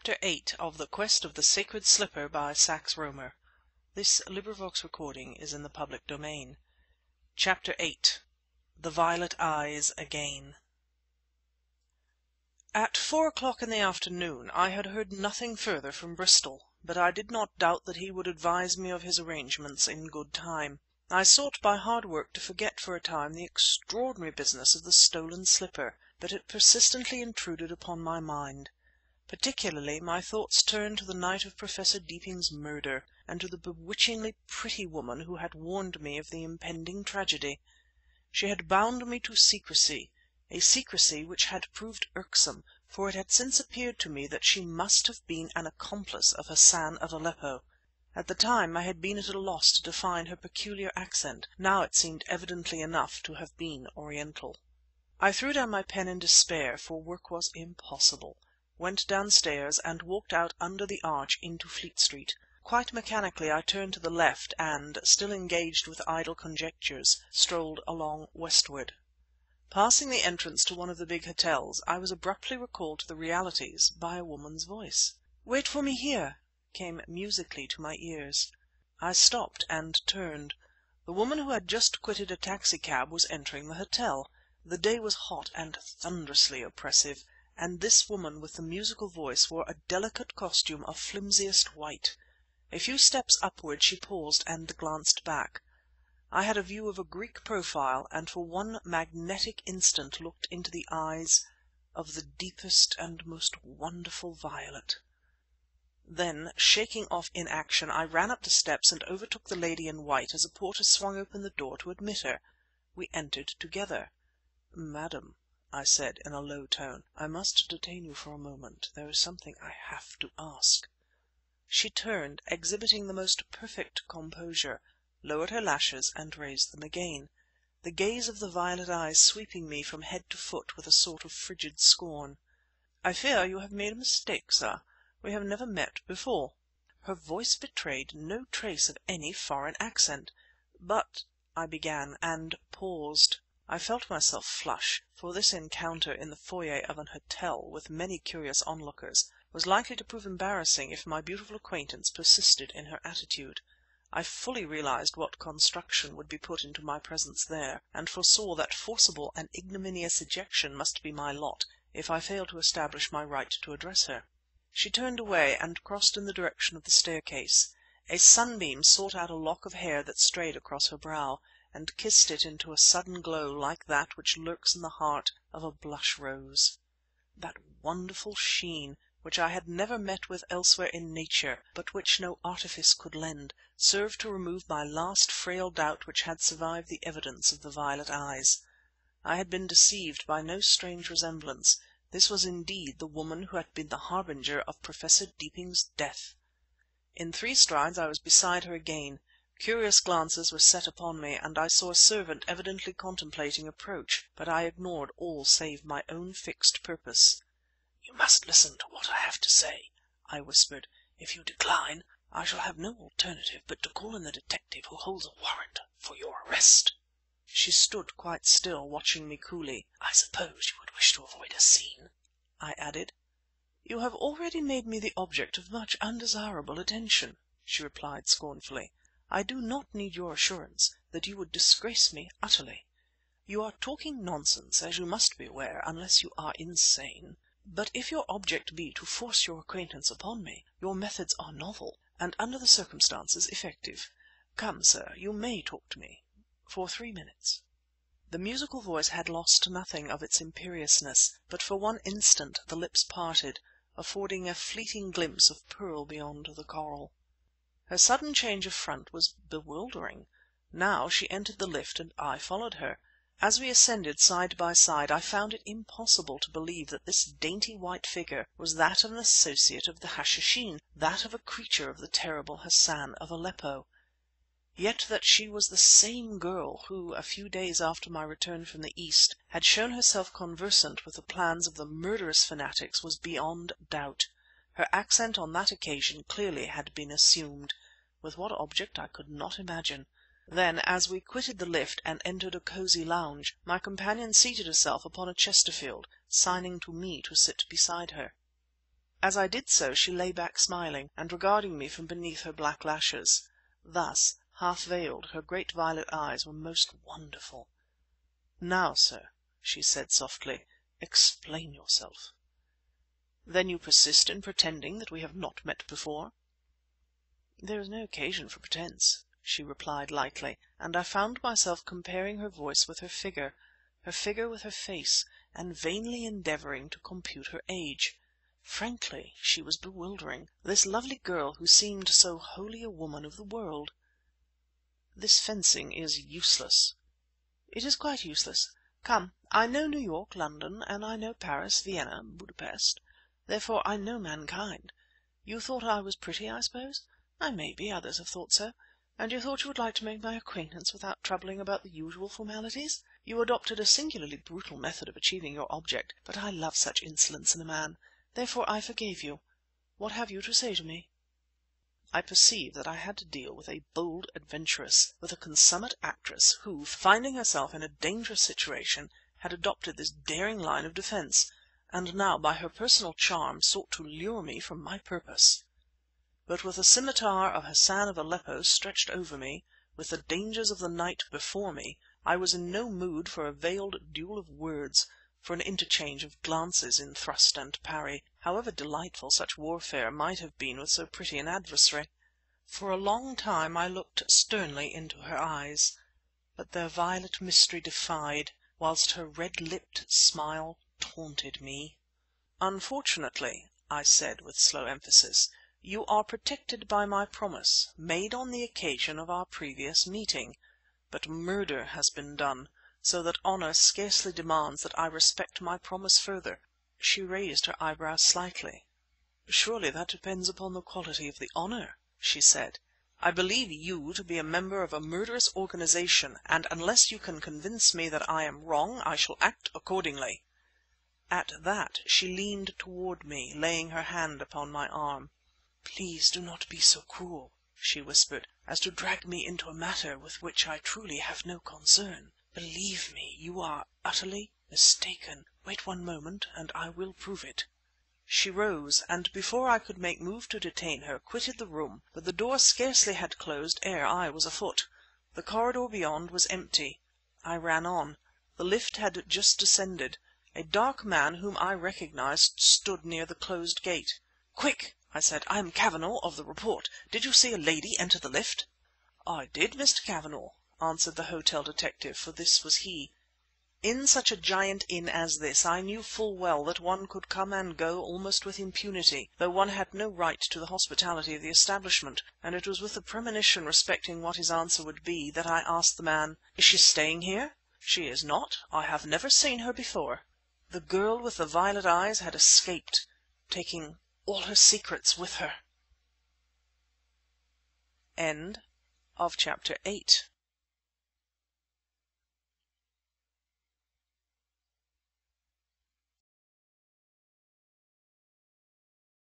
Chapter 8 of The Quest of the Sacred Slipper by Sax Rohmer. Chapter 8 The Violet Eyes Again At 4 o'clock in the afternoon I had heard nothing further from Bristol, but I did not doubt that he would advise me of his arrangements in good time. I sought by hard work to forget for a time the extraordinary business of the stolen slipper, but it persistently intruded upon my mind. Particularly my thoughts turned to the night of Professor Deeping's murder, and to the bewitchingly pretty woman who had warned me of the impending tragedy. She had bound me to secrecy, a secrecy which had proved irksome, for it had since appeared to me that she must have been an accomplice of Hassan of Aleppo. At the time I had been at a loss to define her peculiar accent; now it seemed evidently enough to have been Oriental. I threw down my pen in despair, for work was impossible, went downstairs, and walked out under the arch into Fleet Street. Quite mechanically I turned to the left and, still engaged with idle conjectures, strolled along westward. Passing the entrance to one of the big hotels, I was abruptly recalled to the realities by a woman's voice. "Wait for me here!" came musically to my ears. I stopped and turned. The woman who had just quitted a taxicab was entering the hotel. The day was hot and thunderously oppressive, and this woman with the musical voice wore a delicate costume of flimsiest white. A few steps upward she paused and glanced back. I had a view of a Greek profile, and for one magnetic instant looked into the eyes of the deepest and most wonderful violet. Then, shaking off inaction, I ran up the steps and overtook the lady in white as a porter swung open the door to admit her. We entered together. "Madam," I said in a low tone, "I must detain you for a moment. There is something I have to ask." She turned, exhibiting the most perfect composure, lowered her lashes and raised them again, the gaze of the violet eyes sweeping me from head to foot with a sort of frigid scorn. "I fear you have made a mistake, sir. We have never met before." Her voice betrayed no trace of any foreign accent. "But—" I began, and paused. I felt myself flush, for this encounter in the foyer of an hotel, with many curious onlookers, was likely to prove embarrassing if my beautiful acquaintance persisted in her attitude. I fully realized what construction would be put into my presence there, and foresaw that forcible and ignominious ejection must be my lot if I failed to establish my right to address her. She turned away and crossed in the direction of the staircase. A sunbeam sought out a lock of hair that strayed across her brow, and kissed it into a sudden glow like that which lurks in the heart of a blush rose. That wonderful sheen, which I had never met with elsewhere in nature, but which no artifice could lend, served to remove my last frail doubt which had survived the evidence of the violet eyes. I had been deceived by no strange resemblance. This was indeed the woman who had been the harbinger of Professor Deeping's death. In 3 strides I was beside her again. Curious glances were set upon me, and I saw a servant evidently contemplating approach, but I ignored all save my own fixed purpose. "You must listen to what I have to say," I whispered. "If you decline, I shall have no alternative but to call in the detective who holds a warrant for your arrest." She stood quite still, watching me coolly. "I suppose you would wish to avoid a scene?" I added. "You have already made me the object of much undesirable attention," she replied scornfully. "I do not need your assurance that you would disgrace me utterly. You are talking nonsense, as you must be aware, unless you are insane. But if your object be to force your acquaintance upon me, your methods are novel, and under the circumstances effective. Come, sir, you may talk to me for 3 minutes." The musical voice had lost nothing of its imperiousness, but for one instant the lips parted, affording a fleeting glimpse of pearl beyond the coral. Her sudden change of front was bewildering. Now she entered the lift and I followed her. As we ascended side by side I found it impossible to believe that this dainty white figure was that of an associate of the Hashishin, that of a creature of the terrible Hassan of Aleppo. Yet that she was the same girl who, a few days after my return from the East, had shown herself conversant with the plans of the murderous fanatics was beyond doubt. Her accent on that occasion clearly had been assumed. With what object I could not imagine. Then, as we quitted the lift and entered a cosy lounge, my companion seated herself upon a Chesterfield, signing to me to sit beside her. As I did so she lay back smiling, and regarding me from beneath her black lashes. Thus, half veiled, her great violet eyes were most wonderful. "Now, sir," she said softly, "explain yourself." "Then you persist in pretending that we have not met before?" "There is no occasion for pretence," she replied lightly, and I found myself comparing her voice with her figure with her face, and vainly endeavouring to compute her age. Frankly, she was bewildering, this lovely girl who seemed so wholly a woman of the world. "This fencing is useless." "It is quite useless. Come, I know New York, London, and I know Paris, Vienna, Budapest. Therefore I know mankind. You thought I was pretty, I suppose? I may be; others have thought so. And you thought you would like to make my acquaintance without troubling about the usual formalities? You adopted a singularly brutal method of achieving your object, but I love such insolence in a man. Therefore I forgave you. What have you to say to me?" I perceived that I had to deal with a bold adventuress, with a consummate actress who, finding herself in a dangerous situation, had adopted this daring line of defence, and now by her personal charm sought to lure me from my purpose. But with the scimitar of Hassan of Aleppo stretched over me, with the dangers of the night before me, I was in no mood for a veiled duel of words, for an interchange of glances in thrust and parry, however delightful such warfare might have been with so pretty an adversary. For a long time I looked sternly into her eyes, but their violet mystery defied, whilst her red-lipped smile taunted me. "Unfortunately," I said with slow emphasis, "you are protected by my promise, made on the occasion of our previous meeting. But murder has been done, so that honour scarcely demands that I respect my promise further." She raised her eyebrows slightly. "Surely that depends upon the quality of the honour," she said. "I believe you to be a member of a murderous organization, and unless you can convince me that I am wrong I shall act accordingly." At that she leaned toward me, laying her hand upon my arm. "Please do not be so cruel," she whispered, "as to drag me into a matter with which I truly have no concern. Believe me, you are utterly mistaken. Wait one moment, and I will prove it." She rose, and before I could make move to detain her, quitted the room, but the door scarcely had closed ere I was afoot. The corridor beyond was empty. I ran on. The lift had just descended. A dark man whom I recognized stood near the closed gate. "Quick!" I said. "I am Cavanagh of the Report. Did you see a lady enter the lift?" "I did, Mr. Cavanagh," answered the hotel detective, for this was he. In such a giant inn as this I knew full well that one could come and go almost with impunity, though one had no right to the hospitality of the establishment, and it was with the premonition respecting what his answer would be that I asked the man, "Is she staying here?" "She is not. I have never seen her before." The girl with the violet eyes had escaped, taking all her secrets with her. Chapter 9.